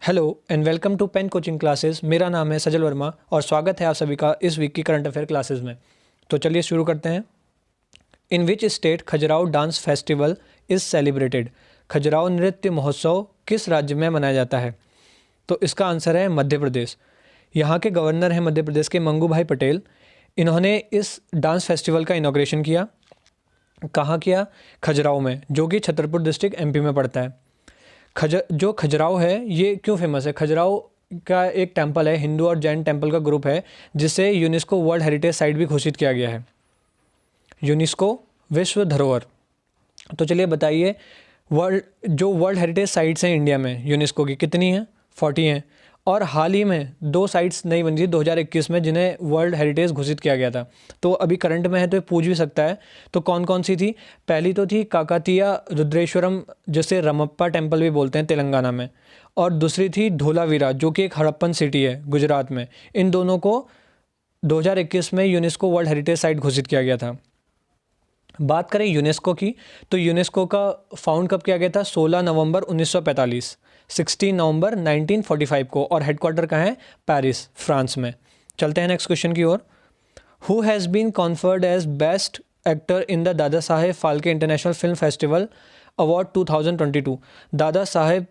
Hello and welcome to pen coaching classes. मेरा नाम है सजल वर्मा और स्वागत है आप सभी का इस वीक की करंट अफेयर क्लासेस में। तो चलिए शुरू करते हैं। In which state Khajuraho dance festival is celebrated? Khajuraho नृत्य महोत्सव किस राज्य में मनाया जाता है? तो इसका आंसर है मध्य प्रदेश। यहाँ के गवर्नर हैं मध्य प्रदेश के मंगू भाई पटेल। इन्होंने इस डांस फेस्टिवल का इनॉग्रेशन किया। कहाँ किया? खजुराहो में, जो कि छतरपुर डिस्ट्रिक्ट एमपी में पड़ता है। जो खजुराहो है ये क्यों फेमस है? खजुराहो का एक टेंपल है, हिंदू और जैन टेंपल का ग्रुप है, जिसे यूनेस्को वर्ल्ड हेरिटेज साइट भी घोषित किया गया है। यूनेस्को विश्व धरोहर। तो चलिए बताइए, वर्ल्ड हेरिटेज साइट्स हैं इंडिया में यूनेस्को की कितनी हैं? 40 हैं। और हाल ही में 2 साइट्स नई बनी थी 2021 में, जिन्हें वर्ल्ड हेरिटेज घोषित किया गया था। तो अभी करंट में है तो ये पूछ भी सकता है। तो कौन कौन सी थी? पहली तो थी काकातीया रुद्रेश्वरम, जिसे रमप्पा टेम्पल भी बोलते हैं, तेलंगाना में। और दूसरी थी धोलावीरा, जो कि एक हड़प्पन सिटी है गुजरात में। इन दोनों को 2021 में यूनेस्को वर्ल्ड हेरिटेज साइट घोषित किया गया था। बात करें यूनेस्को की, तो यूनेस्को का फाउंड कब किया गया था? 16 नवंबर 1945, 16 नवंबर 1945 को। और हेडक्वार्टर कहाँ है? पेरिस, फ्रांस में। चलते हैं नेक्स्ट क्वेश्चन की ओर। Who has been conferred as best actor in the Dada Saheb Phalke international film festival award 2022? Dada Saheb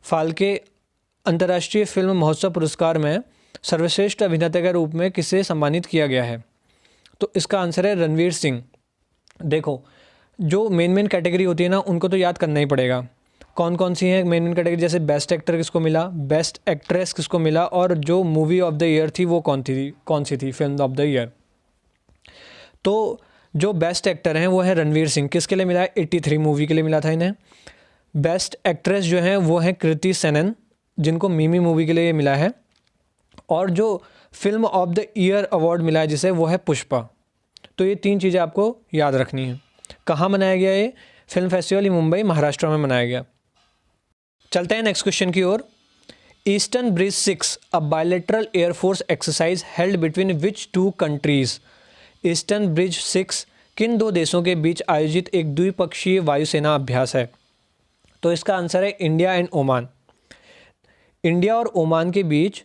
Phalke अंतर्राष्ट्रीय फिल्म महोत्सव पुरस्कार में सर्वश्रेष्ठ अभिनेता के रूप में किसे सम्मानित किया गया है? तो इसका आंसर है रणवीर सिंह। देखो, जो मेन कैटेगरी होती है ना, उनको तो याद करना ही पड़ेगा। कौन कौन सी हैं मेन कैटेगरी? जैसे बेस्ट एक्टर किसको मिला, बेस्ट एक्ट्रेस किसको मिला, और जो मूवी ऑफ द ईयर थी वो कौन सी थी फिल्म ऑफ द ईयर। तो जो बेस्ट एक्टर हैं वो है रणवीर सिंह। किसके लिए मिला है? 83 मूवी के लिए मिला था इन्हें। बेस्ट एक्ट्रेस जो है वो है कृति सेनन, जिनको मिमी मूवी के लिए मिला है। और जो film of the year award मिला है जिसे, वो है पुष्पा। तो ये 3 चीज़ें आपको याद रखनी है। कहाँ मनाया गया ये फिल्म फेस्टिवल? ये मुंबई, महाराष्ट्र में मनाया गया। चलते हैं नेक्स्ट क्वेश्चन की ओर। Eastern bridge 6 a bilateral air force exercise held between which 2 countries? Eastern bridge 6 किन 2 देशों के बीच आयोजित एक द्विपक्षीय वायुसेना अभ्यास है? तो इसका आंसर है इंडिया एंड ओमान। इंडिया और ओमान के बीच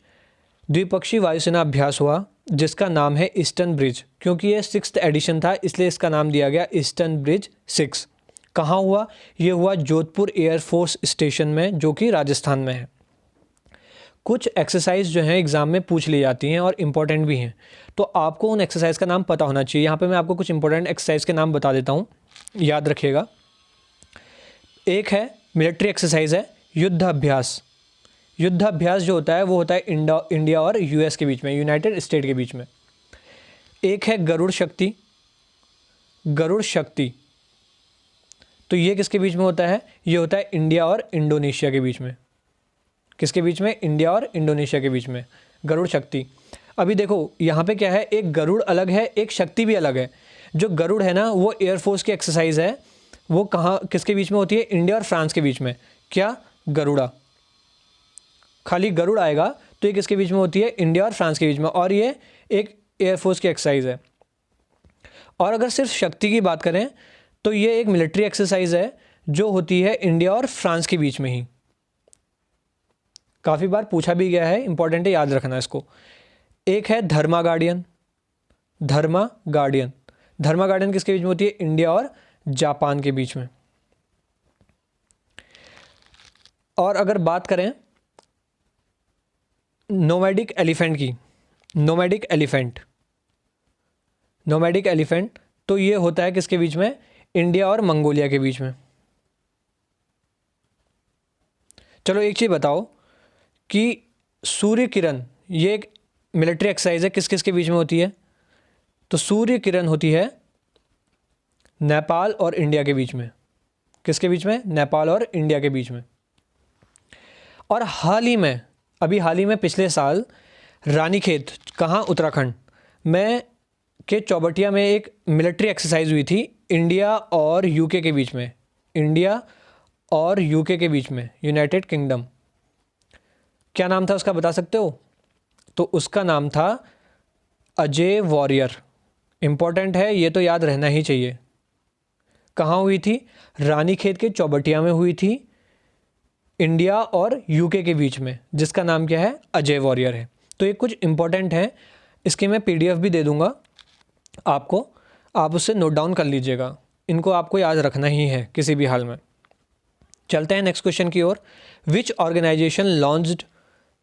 द्विपक्षीय वायुसेना अभ्यास हुआ, जिसका नाम है ईस्टर्न ब्रिज। क्योंकि ये 6th एडिशन था, इसलिए इसका नाम दिया गया ईस्टर्न ब्रिज 6। कहाँ हुआ? ये हुआ जोधपुर एयरफोर्स स्टेशन में, जो कि राजस्थान में है। कुछ एक्सरसाइज जो हैं एग्जाम में पूछ ली जाती हैं और इम्पोर्टेंट भी हैं, तो आपको उन एक्सरसाइज का नाम पता होना चाहिए। यहाँ पे मैं आपको कुछ इंपॉर्टेंट एक्सरसाइज के नाम बता देता हूँ, याद रखिएगा। एक है मिलिट्री एक्सरसाइज है युद्ध अभ्यास। युद्ध अभ्यास जो होता है वो होता है इंडिया और यूएस के बीच में, यूनाइटेड स्टेट के बीच में। एक है गरुड़ शक्ति। गरुड़ शक्ति तो ये किसके बीच में होता है? ये होता है इंडिया और इंडोनेशिया के बीच में। किसके बीच में? इंडिया और इंडोनेशिया के बीच में गरुड़ शक्ति। अभी देखो यहाँ पे क्या है, एक गरुड़ अलग है, एक शक्ति भी अलग है। जो गरुड़ है ना, वो एयरफोर्स की एक्सरसाइज है। वो कहाँ किसके बीच में होती है? इंडिया और फ्रांस के बीच में। क्या? गरुड़ा। खाली गरुड़ आएगा तो ये किसके बीच में होती है? इंडिया और फ्रांस के बीच में। और ये एक एयरफोर्स की एक्सरसाइज है। और अगर सिर्फ शक्ति की बात करें तो ये एक मिलिट्री एक्सरसाइज है जो होती है इंडिया और फ्रांस के बीच में ही। काफ़ी बार पूछा भी गया है, इंपॉर्टेंट है, याद रखना इसको। एक है धर्मा गार्डियन। धर्मा गार्डियन धर्मा गार्डियन किसके बीच में होती है? इंडिया और जापान के बीच में। और अगर बात करें नोमैडिक एलिफेंट की, नोमैडिक एलिफेंट तो ये होता है किसके बीच में? इंडिया और मंगोलिया के बीच में। चलो एक चीज़ बताओ कि सूर्य किरण, ये एक मिलिट्री एक्सरसाइज है, किस किस के बीच में होती है? तो सूर्य किरण होती है नेपाल और इंडिया के बीच में। किसके बीच में? नेपाल और इंडिया के बीच में। और हाल ही में पिछले साल रानीखेत, कहाँ? उत्तराखंड में के चौबटिया में एक मिलिट्री एक्सरसाइज हुई थी इंडिया और यूके के बीच में। इंडिया और यूके के बीच में, यूनाइटेड किंगडम। क्या नाम था उसका, बता सकते हो? तो उसका नाम था अजय वॉरियर। इंपॉर्टेंट है, ये तो याद रहना ही चाहिए। कहाँ हुई थी? रानीखेत के चौबटिया में हुई थी इंडिया और यूके के बीच में, जिसका नाम क्या है, अजय वॉरियर है। तो ये कुछ इंपॉर्टेंट है, इसकी मैं पीडीएफ भी दे दूंगा आपको, आप उससे नोट डाउन कर लीजिएगा, इनको आपको याद रखना ही है किसी भी हाल में। चलते हैं नेक्स्ट क्वेश्चन की ओर। Which organisation launched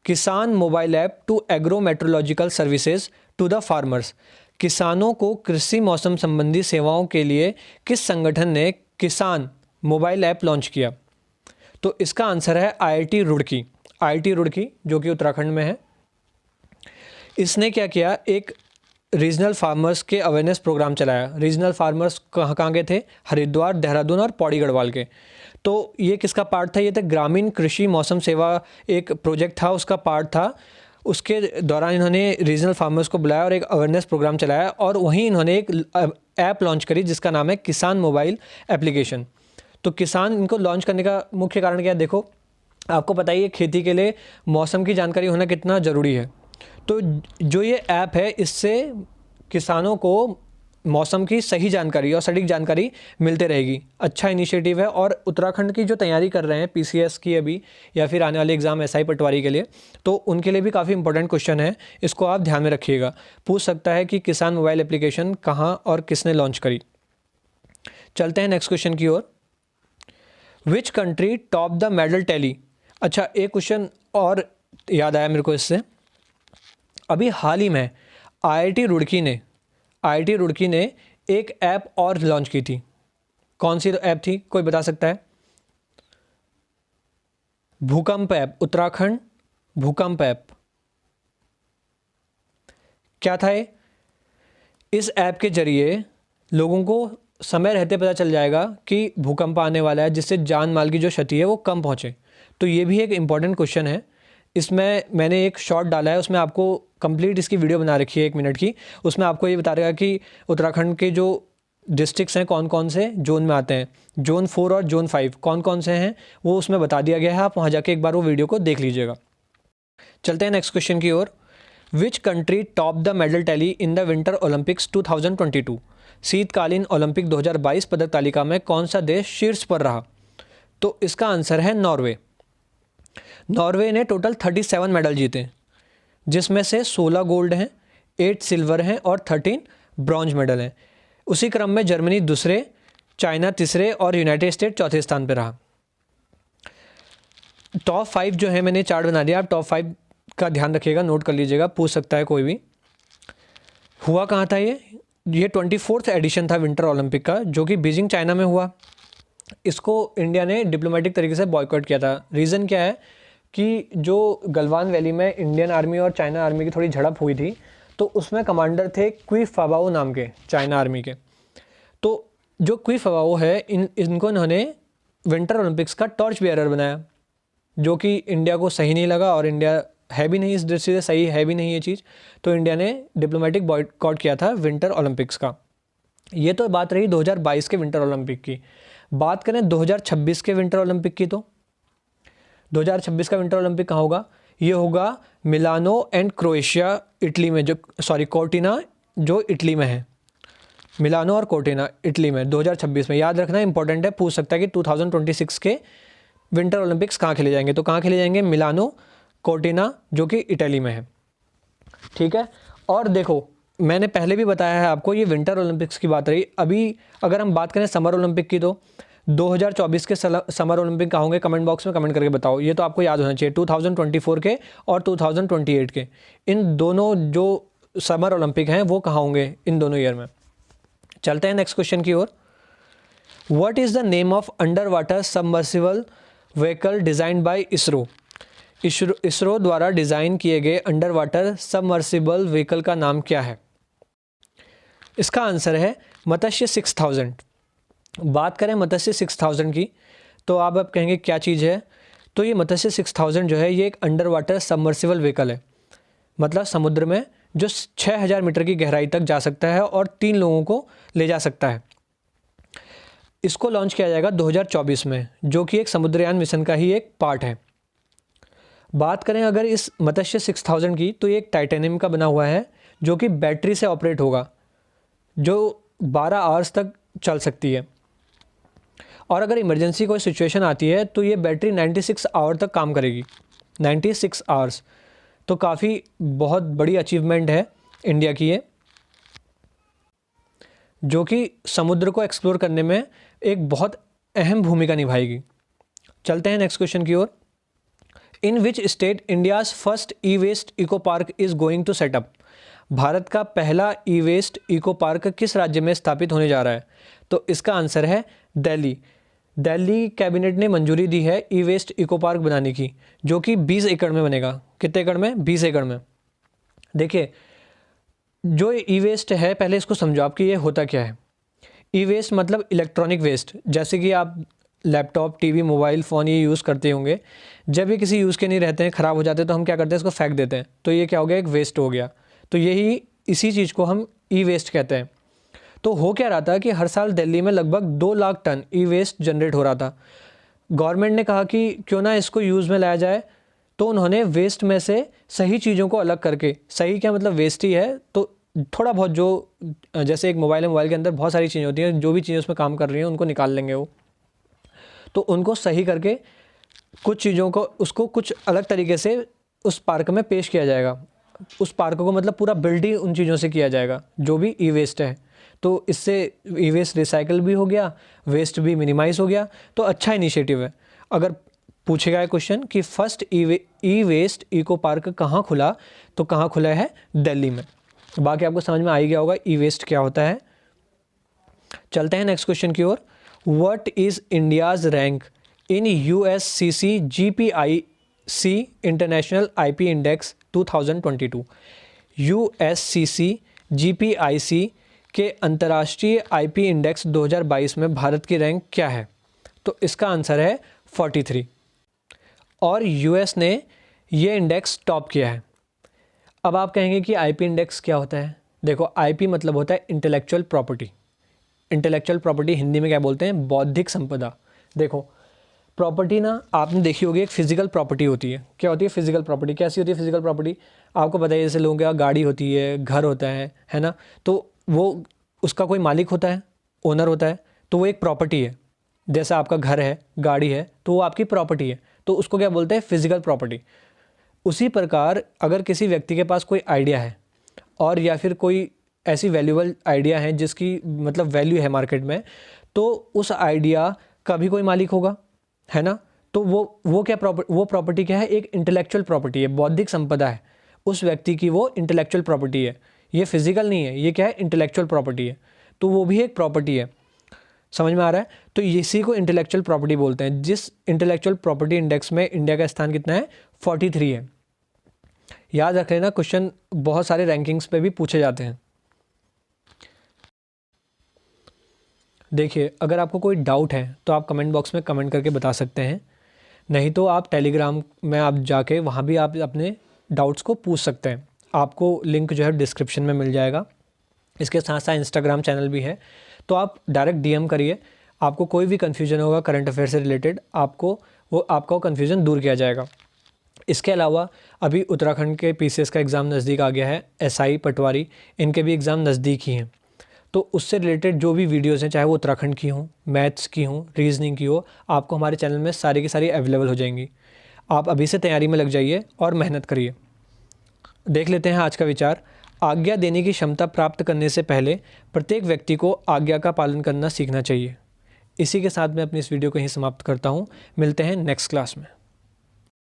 Kisan mobile app to agro metrological services to the farmers. किसानों को कृषि मौसम संबंधी सेवाओं के लिए किस संगठन ने किसान मोबाइल ऐप लॉन्च किया? तो इसका आंसर है आईआईटी रुड़की। आईआईटी रुड़की जो कि उत्तराखंड में है, इसने क्या किया, एक रीजनल फार्मर्स के अवेयरनेस प्रोग्राम चलाया। रीजनल फार्मर्स कहाँ कहाँ के थे, हरिद्वार, देहरादून और पौड़ी गढ़वाल के। तो ये किसका पार्ट था, ये था ग्रामीण कृषि मौसम सेवा, एक प्रोजेक्ट था, उसका पार्ट था। उसके दौरान इन्होंने रीजनल फार्मर्स को बुलाया और एक अवेयरनेस प्रोग्राम चलाया, और वहीं इन्होंने एक ऐप लॉन्च करी जिसका नाम है किसान मोबाइल एप्लीकेशन। तो किसान इनको लॉन्च करने का मुख्य कारण क्या है, देखो आपको पता ही है खेती के लिए मौसम की जानकारी होना कितना ज़रूरी है। तो जो ये ऐप है, इससे किसानों को मौसम की सही जानकारी और सटीक जानकारी मिलते रहेगी। अच्छा इनिशिएटिव है, और उत्तराखंड की जो तैयारी कर रहे हैं पीसीएस की अभी, या फिर आने वाले एग्ज़ाम एसआई पटवारी के लिए, तो उनके लिए भी काफ़ी इंपॉर्टेंट क्वेश्चन है, इसको आप ध्यान में रखिएगा। पूछ सकता है कि किसान मोबाइल एप्लीकेशन कहाँ और किसने लॉन्च करी। चलते हैं नेक्स्ट क्वेश्चन की ओर। Which country top the medal tally. अच्छा, एक क्वेश्चन और याद आया मेरे को इससे। अभी हाल ही में आईआईटी रुड़की ने एक ऐप और लॉन्च की थी। कौन सी ऐप थी, कोई बता सकता है? भूकंप ऐप, उत्तराखंड भूकंप ऐप। क्या था ये? इस ऐप के जरिए लोगों को समय रहते पता चल जाएगा कि भूकंप आने वाला है, जिससे जान माल की जो क्षति है वो कम पहुंचे। तो ये भी एक इम्पॉर्टेंट क्वेश्चन है। इसमें मैंने एक शॉर्ट डाला है, उसमें आपको कंप्लीट इसकी वीडियो बना रखी है 1 मिनट की। उसमें आपको ये बता रहेगा कि उत्तराखंड के जो डिस्ट्रिक्ट्स हैं कौन कौन से जोन में आते हैं, जोन 4 और जोन 5 कौन कौन से हैं वो उसमें बता दिया गया है। आप वहाँ जाके एक बार वो वीडियो को देख लीजिएगा। चलते हैं नेक्स्ट क्वेश्चन की ओर। Which country top the medal tally in the winter Olympics 2022। शीतकालीन ओलंपिक 2022 पदक तालिका में कौन सा देश शीर्ष पर रहा? तो इसका आंसर है नॉर्वे। नॉर्वे ने टोटल 37 मेडल जीते, जिसमें से 16 गोल्ड हैं, 8 सिल्वर हैं और 13 ब्रॉन्ज मेडल हैं। उसी क्रम में जर्मनी दूसरे, चाइना तीसरे और यूनाइटेड स्टेट चौथे स्थान पर रहा। टॉप 5 जो है मैंने चार्ट बना दिया, आप टॉप 5 का ध्यान रखिएगा, नोट कर लीजिएगा, पूछ सकता है कोई भी। हुआ कहाँ था ये 24th एडिशन था विंटर ओलंपिक का, जो कि बीजिंग चाइना में हुआ। इसको इंडिया ने डिप्लोमेटिक तरीके से बॉयकॉट किया था। रीज़न क्या है कि जो गलवान वैली में इंडियन आर्मी और चाइना आर्मी की थोड़ी झड़प हुई थी, तो उसमें कमांडर थे क्वी फाबाओ नाम के चाइना आर्मी के। तो जो क्वी फाबाओ है, इनको इन्होंने विंटर ओलंपिक्स का टॉर्च बियरर बनाया, जो कि इंडिया को सही नहीं लगा, और इंडिया है भी नहीं इस दृष्टि से, सही है भी नहीं ये चीज़। तो इंडिया ने डिप्लोमेटिक बॉयकॉट किया था विंटर ओलंपिक्स का। ये तो बात रही 2022 के विंटर ओलंपिक की। बात करें 2026 के विंटर ओलंपिक की, तो 2026 का विंटर ओलंपिक कहाँ होगा? ये होगा मिलानो एंड क्रोएशिया, इटली में, कोर्टिना जो इटली में है। मिलानो और कोर्टिना इटली में 2026 में, याद रखना इंपॉर्टेंट है, पूछ सकता है कि 2026 के विंटर ओलंपिक्स कहाँ खेले जाएंगे। तो कहाँ खेले जाएंगे? मिलानो, कोर्टिना जो कि इटली में है। ठीक है, और देखो मैंने पहले भी बताया है आपको, ये विंटर ओलंपिक्स की बात रही। अभी अगर हम बात करें समर ओलंपिक की, तो 2024 के समर ओलंपिक कहाँ होंगे? कमेंट बॉक्स में कमेंट करके बताओ। ये तो आपको याद होना चाहिए, 2024 के और 2028 के, इन दोनों जो समर ओलंपिक हैं वो कहाँ होंगे इन दोनों ईयर में। चलते हैं नेक्स्ट क्वेश्चन की ओर। What is the name of under water submersible vehicle designed by ISRO. ISRO द्वारा डिज़ाइन किए गए अंडर वाटर सबमर्सिबल व्हीकल का नाम क्या है? इसका आंसर है मत्स्य 6000। बात करें मत्स्य 6000 की, तो आप अब कहेंगे क्या चीज़ है? तो ये मत्स्य 6000 जो है, ये एक अंडर वाटर सबमर्सिबल व्हीकल है। मतलब समुद्र में जो 6000 मीटर की गहराई तक जा सकता है और 3 लोगों को ले जा सकता है। इसको लॉन्च किया जाएगा 2024 में, जो कि एक समुद्रयान मिशन का ही एक पार्ट है। बात करें अगर इस मत्स्य 6000 की, तो ये एक टाइटेनियम का बना हुआ है, जो कि बैटरी से ऑपरेट होगा, जो 12 आवर्स तक चल सकती है। और अगर इमरजेंसी कोई सिचुएशन आती है तो ये बैटरी 96 आवर तक काम करेगी, 96 आवर्स। तो काफ़ी बहुत बड़ी अचीवमेंट है इंडिया की ये, जो कि समुद्र को एक्सप्लोर करने में एक बहुत अहम भूमिका निभाएगी। चलते हैं नेक्स्ट क्वेश्चन की ओर। In which state India's first e waste eco park is going to set up? Bharat का पहला ई वेस्ट इको पार्क किस राज्य में स्थापित होने जा रहा है? तो इसका आंसर है दिल्ली। दिल्ली कैबिनेट ने मंजूरी दी है ई वेस्ट इको पार्क बनाने की, जो कि 20 एकड़ में बनेगा। कितने एकड़ में? 20 एकड़ में। देखिए, जो ई वेस्ट है, पहले इसको समझो आप कि ये होता क्या है। ई वेस्ट मतलब इलेक्ट्रॉनिक वेस्ट, जैसे कि आप लैपटॉप, टीवी, मोबाइल फ़ोन ये यूज़ करते होंगे। जब ये किसी यूज़ के नहीं रहते हैं, ख़राब हो जाते हैं, तो हम क्या करते हैं, इसको फेंक देते हैं। तो ये क्या हो गया, एक वेस्ट हो गया। तो यही इसी चीज़ को हम ई वेस्ट कहते हैं। तो हो क्या रहा था कि हर साल दिल्ली में लगभग 2 लाख टन ई वेस्ट जनरेट हो रहा था। गवर्नमेंट ने कहा कि क्यों ना इसको यूज़ में लाया जाए, तो उन्होंने वेस्ट में से सही चीज़ों को अलग करके, सही क्या मतलब वेस्ट ही है, तो थोड़ा बहुत जो, जैसे एक मोबाइल है, मोबाइल के अंदर बहुत सारी चीज़ें होती हैं, जो भी चीज़ें उसमें काम कर रही हैं उनको निकाल लेंगे वो। तो उनको सही करके कुछ चीज़ों को, उसको कुछ अलग तरीके से उस पार्क में पेश किया जाएगा। उस पार्क को मतलब पूरा बिल्ड ही उन चीज़ों से किया जाएगा जो भी ई वेस्ट है। तो इससे ई वेस्ट रिसाइकल भी हो गया, वेस्ट भी मिनिमाइज़ हो गया। तो अच्छा इनिशिएटिव है। अगर पूछेगा ये क्वेश्चन कि first e waste eco park कहाँ खुला, तो कहाँ खुला है? दिल्ली में। बाकी आपको समझ में आ ही गया होगा ई वेस्ट क्या होता है। चलते हैं नेक्स्ट क्वेश्चन की ओर। What is India's rank in USCC GPIC international IP index 2022? USCC GPIC के अंतर्राष्ट्रीय IP इंडेक्स 2022 में भारत की रैंक क्या है? तो इसका आंसर है 43। और US ने ये इंडेक्स टॉप किया है। अब आप कहेंगे कि IP इंडेक्स क्या होता है? देखो, IP मतलब होता है intellectual property. Intellectual property Hindi में क्या बोलते हैं? बौद्धिक संपदा। देखो, प्रॉपर्टी ना आपने देखी होगी, एक फिजिकल प्रॉपर्टी होती है। क्या होती है फिजिकल प्रॉपर्टी? कैसी होती है फिजिकल प्रॉपर्टी? आपको पता है, जैसे लोगों के यहाँ गाड़ी होती है, घर होता है ना? तो वो, उसका कोई मालिक होता है, ओनर होता है, तो वो एक प्रॉपर्टी है। जैसा आपका घर है, गाड़ी है, तो वो आपकी प्रॉपर्टी है। तो उसको क्या बोलते हैं? Physical property. उसी प्रकार अगर किसी व्यक्ति के पास कोई आइडिया है, और या फिर कोई ऐसी वैल्यूबल आइडिया है जिसकी मतलब वैल्यू है मार्केट में, तो उस आइडिया का भी कोई मालिक होगा, है ना? तो वो क्या वो प्रॉपर्टी क्या है? एक इंटेलेक्चुअल प्रॉपर्टी है, बौद्धिक संपदा है उस व्यक्ति की, वो इंटेलेक्चुअल प्रॉपर्टी है। ये फिजिकल नहीं है, ये क्या है? इंटेलेक्चुअल प्रॉपर्टी है। तो वो भी एक प्रॉपर्टी है। समझ में आ रहा है? तो इसी को इंटेलेक्चुअल प्रॉपर्टी बोलते हैं। जिस इंटेलेक्चुअल प्रॉपर्टी इंडेक्स में इंडिया का स्थान कितना है? 43 है। याद रख लेना, क्वेश्चन बहुत सारे रैंकिंग्स पे भी पूछे जाते हैं। देखिए, अगर आपको कोई डाउट है तो आप कमेंट बॉक्स में कमेंट करके बता सकते हैं, नहीं तो आप टेलीग्राम में आप जाके वहाँ भी आप अपने डाउट्स को पूछ सकते हैं। आपको लिंक जो है डिस्क्रिप्शन में मिल जाएगा। इसके साथ साथ इंस्टाग्राम चैनल भी है, तो आप डायरेक्ट DM करिए। आपको कोई भी कन्फ्यूजन होगा करंट अफेयर से रिलेटेड, आपका कन्फ्यूजन दूर किया जाएगा। इसके अलावा अभी उत्तराखंड के PCS का एग्ज़ाम नज़दीक आ गया है, SI पटवारी, इनके भी एग्ज़ाम नज़दीक ही हैं। तो उससे रिलेटेड जो भी वीडियोस हैं, चाहे वो उत्तराखंड की हों, मैथ्स की हों, रीजनिंग की हो, आपको हमारे चैनल में सारी की सारी अवेलेबल हो जाएंगी। आप अभी से तैयारी में लग जाइए और मेहनत करिए। देख लेते हैं आज का विचार। आज्ञा देने की क्षमता प्राप्त करने से पहले प्रत्येक व्यक्ति को आज्ञा का पालन करना सीखना चाहिए। इसी के साथ मैं अपनी इस वीडियो को यहीं समाप्त करता हूँ। मिलते हैं नेक्स्ट क्लास में।